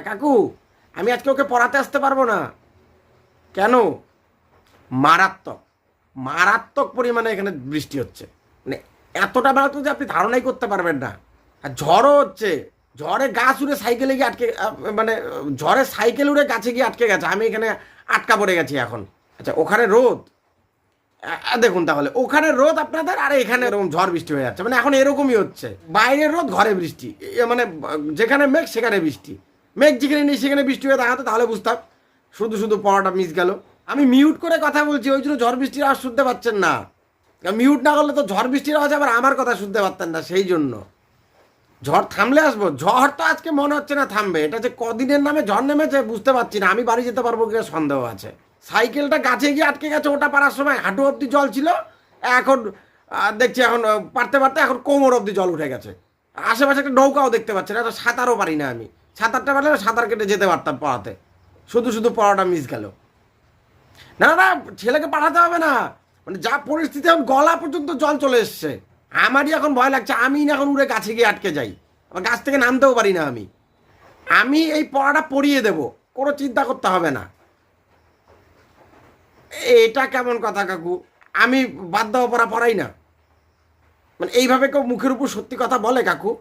কাকু আমি আজকে ওকে পড়াতে আসতে পারবো না। কেন? মারাত্মক মারাত্মক পরিমাণে এখানে বৃষ্টি হচ্ছে, মানে এতটা মারাত্মক যে আপনি ধারণাই করতে পারবেন না। আর ঝড়ও হচ্ছে, ঝড়ে গাছ উড়ে সাইকেলে গিয়ে আটকে মানে ঝড়ে সাইকেল উড়ে গাছে গিয়ে আটকে গেছে, আমি এখানে আটকা পড়ে গেছি এখন। আচ্ছা ওখানে রোদ, দেখুন তাহলে ওখানে রোদ আপনাদের, আর এখানে এরকম ঝড় বৃষ্টি হয়ে যাচ্ছে, মানে এখন এরকমই হচ্ছে, বাইরে রোদ ঘরে বৃষ্টি, মানে যেখানে মেঘ সেখানে বৃষ্টি, মেঘ যেখানে নেই সেখানে বৃষ্টি হয়ে দেখাতো তাহলে বুঝতাম। শুধু শুধু পড়াটা মিস গেল। আমি মিউট করে কথা বলছি, ওই জন্য ঝড় বৃষ্টির আওয়াজ শুনতে পাচ্ছেন না। মিউট না করলে তো ঝড় বৃষ্টির আওয়াজ আবার আমার কথা শুনতে পারতেন না, সেই জন্য। ঝড় থামলে আসবো, ঝড় তো আজকে মনে হচ্ছে না থামবে, এটা যে কদিনের নামে ঝড় নেমেছে বুঝতে পারছি না। আমি বাড়ি যেতে পারবো কিনা সন্দেহ আছে। সাইকেলটা গাছে গিয়ে আটকে গেছে, ওটা পারার সময় হাঁটু অব্দি জল ছিল, এখন দেখছি এখন পারতে পারতে এখন কোমর অব্দি জল উঠে গেছে। আশেপাশে একটা নৌকাও দেখতে পাচ্ছি না, তো সাঁতারও পারি না আমি। সাঁতারটা পারলে সাঁতার কেটে যেতে পারতাম পড়াতে, শুধু শুধু পড়াটা মিস গেল। না না, ছেলেকে পাঠাতে হবে না, মানে যা পরিস্থিতি এখন গলা পর্যন্ত জল চলে এসছে। আমারই এখন ভয় লাগছে, আমি না এখন উড়ে গাছে গিয়ে আটকে যাই, আমার গাছ থেকে নামতেও পারি না আমি। আমি এই পড়াটা পড়িয়ে দেব, কোনো চিন্তা করতে হবে না। এটা কেমন কথা কাকু? আমি বাদ দেওয়া পড়া পড়াই না, মানে এইভাবে কেউ মুখের উপর সত্যি কথা বলে কাকু?